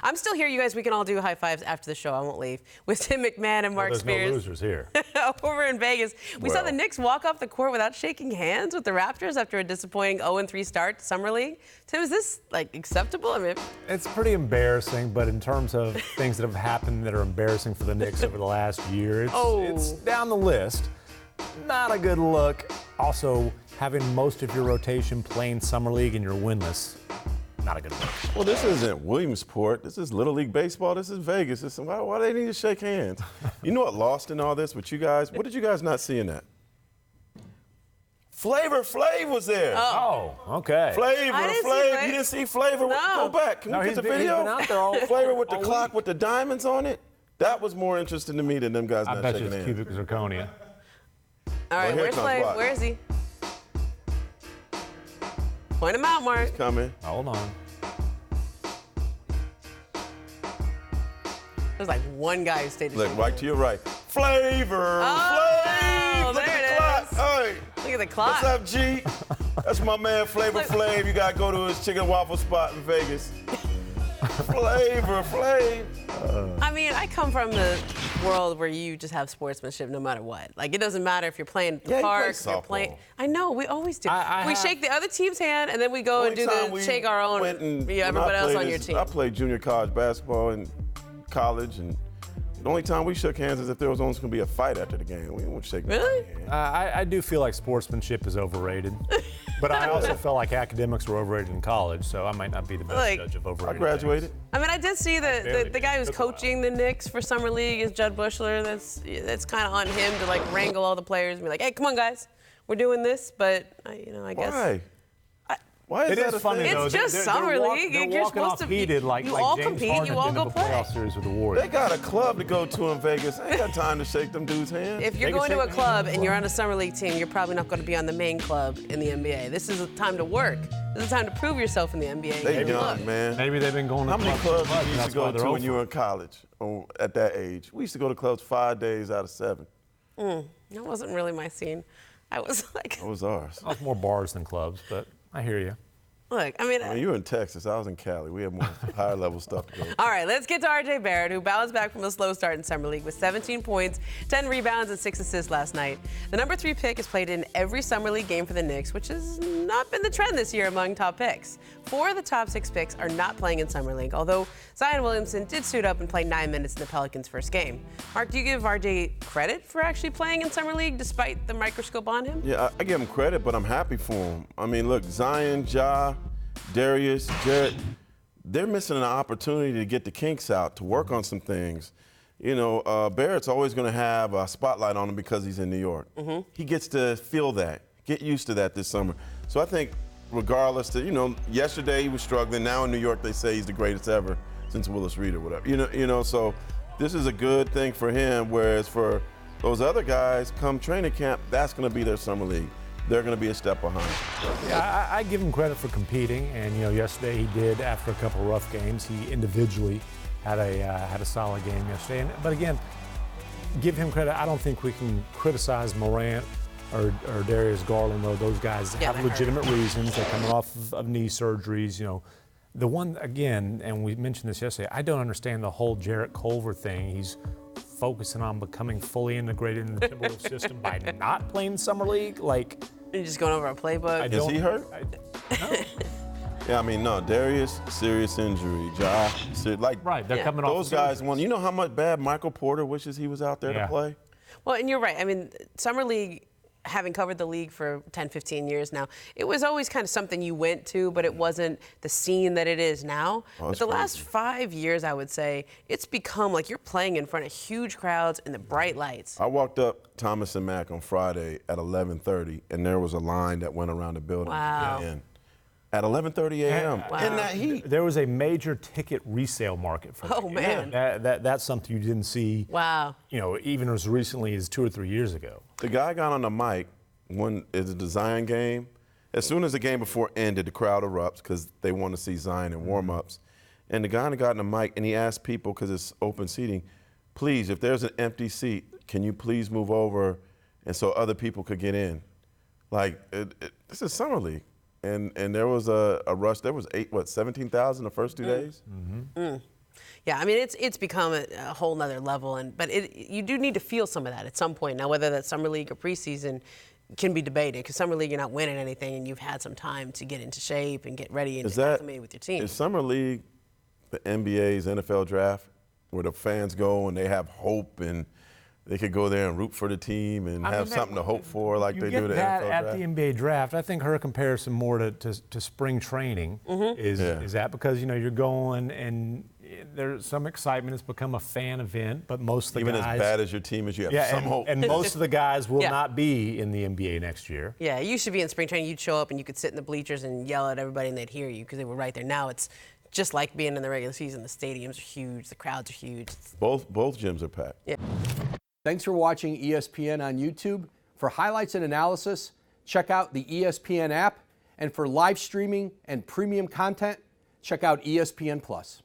I'm still here, you guys. We can all do high fives after the show. I won't leave. With Tim MacMahon and Marc Spears. There's no losers here. Over in Vegas. We saw the Knicks walk off the court without shaking hands with the Raptors after a disappointing 0-3 start to Summer League. Tim, is this, acceptable? I mean, it's pretty embarrassing, but in terms of things that have happened that are embarrassing for the Knicks over the last year, it's down the list. Not a good look. Also, having most of your rotation playing Summer League and you're winless, not a good look. Well, this isn't Williamsport. This is Little League Baseball. This is Vegas. Why do they need to shake hands? You know what lost in all this with you guys? What did you guys not see in that? Flavor Flav was there. Oh, okay. Flav. You didn't see Flavor? No. Go back. Can we get the video? He's been out there all Flavor with the all clock week. with the diamonds on it? That was more interesting to me than them guys I not bet you shaking it's hands. cubic zirconia. all right, here where's comes Flav? Watt. Where is he? Point him out, Mark. Coming. Hold on. There's like one guy who stayed to Look, shake right hands. to your right. Flavor. Oh, Flav. Look there at it the clock. is. Hey. Look at the clock. What's up, G? That's my man, Flavor Look. Flav. You got to go to his chicken waffle spot in Vegas. Flavor Flav. I mean, I come from the world where you just have sportsmanship no matter what. It doesn't matter if you're playing at the Yeah, you play park, if you're softball. playing. I know, we always do. I we have- shake the other team's hand, and then we go and Only do time the we shake our own. went and- when Everyone I else played on your is- team. I played junior college basketball in college, and the only time we shook hands is if there was almost going to be a fight after the game. We won't shake Really? hands. I do feel like sportsmanship is overrated, but I also felt like academics were overrated in college, so I might not be the best judge of I overrated. graduated. I mean, I did see barely the guy who's did. Took a while. coaching the Knicks for Summer League is Judd Bushler. That's kind of on him to wrangle all the players and be like, hey, come on, guys, we're doing this. But I guess. Why? Why is It that is a funny thing? though. It's just They're Summer walk- League. They're You're walking supposed off to- heated like you all James compete, Harden you all did go in the play. playoff series with the Warriors. They got a club to go to in Vegas. I ain't got time to shake them dudes' hands. If you're They can going to a shake club and you're on a Summer League team, you're probably not going to be on the main club in the NBA. This is a time to work. This is a time to prove yourself in the NBA. They Look, young, man. Maybe they've been going to How many clubs clubs so much, did you used that's to why go they're to when over. you were in college at that age? We used to go to clubs 5 days out of 7. That wasn't really my scene. I was like, That was ours. Like more bars than clubs, but I hear you. look, I mean, I mean, you were in Texas. I was in Cali. We had more higher level stuff to go. all right, let's get to RJ Barrett, who bounced back from a slow start in Summer League with 17 points, 10 rebounds, and 6 assists last night. The number 3 pick has played in every Summer League game for the Knicks, which has not been the trend this year among top picks. 4 of the top 6 picks are not playing in Summer League, although Zion Williamson did suit up and play 9 minutes in the Pelicans' first game. Mark, do you give RJ credit for actually playing in Summer League despite the microscope on him? Yeah, I give him credit, but I'm happy for him. I mean, look, Zion, Ja, Darius, Jarrett, they're missing an opportunity to get the kinks out, to work on some things. Barrett's always going to have a spotlight on him because he's in New York. He gets to feel that, get used to that this summer. So I think regardless yesterday he was struggling. Now in New York they say he's the greatest ever since Willis Reed or whatever. So this is a good thing for him, whereas for those other guys, come training camp, that's going to be their Summer League. They're going to be a step behind. Yeah, I give him credit for competing, and yesterday he did. After a couple of rough games, he individually had a solid game yesterday. But again, give him credit. I don't think we can criticize Morant or Darius, Garland, though. Those guys have legitimate reasons. They're coming off of knee surgeries. The one again, and we mentioned this yesterday. I don't understand the whole Jarrett Culver thing. He's focusing on becoming fully integrated in the Timberwolves system by not playing Summer League. You're just going over a playbook. Is he hurt? No. Yeah, I mean, no. Darius, serious injury. Ja, Right, they're coming off. those guys. You know how much bad Michael Porter wishes he was out there to play? Well, and you're right. I mean, Summer League, having covered the league for 10, 15 years now, it was always kind of something you went to, but it wasn't the scene that it is now. But the last 5 years, I would say, it's become like you're playing in front of huge crowds and the bright lights. I walked up Thomas and Mack on Friday at 11:30, and there was a line that went around the building. Wow. To get in. At 11:30 a.m. Wow. in that heat. There was a major ticket resale market for that. Oh, man. That's something you didn't see. Wow. Even as recently as 2 or 3 years ago. The guy got on the mic when it's a Zion game. As soon as the game before ended, the crowd erupts because they want to see Zion in warm-ups. And the guy got on the mic and he asked people, because it's open seating, please, if there's an empty seat, can you please move over and so other people could get in? This is Summer League. And there was a rush. There was 17,000 the first 2 days? Yeah, I mean, it's become a whole nother level, but you do need to feel some of that at some point. Now, whether that's summer league or preseason can be debated, because summer league you're not winning anything, and you've had some time to get into shape and get ready and acclimate with your team. Is summer league the NBA's NFL draft, where the fans go and they have hope and they could go there and root for the team and have something to hope for like they do the NFL draft? At the NBA draft, I think her comparison more to spring training is that, because you're going and there's some excitement. It's become a fan event, but most of the guys, even as bad as your team is, you have some hope. And most of the guys will not be in the NBA next year. Yeah, it used to be in spring training, you'd show up and you could sit in the bleachers and yell at everybody and they'd hear you because they were right there. Now it's just like being in the regular season. The stadiums are huge, the crowds are huge. Both gyms are packed. Yeah. Thanks for watching ESPN on YouTube. For highlights and analysis, check out the ESPN app. And for live streaming and premium content, check out ESPN+.